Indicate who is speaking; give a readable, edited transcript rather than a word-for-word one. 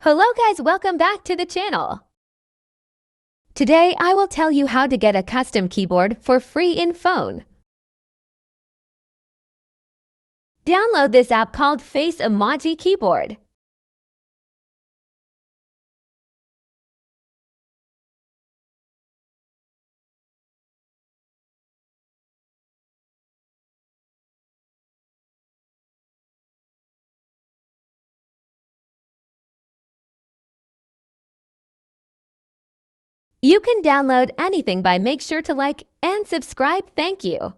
Speaker 1: Hello guys, welcome back to the channel. Today I will tell you how to get a custom keyboard for free in phone. Download this app called Face Emoji Keyboard. You can download anything by make sure to like and subscribe. Thank you.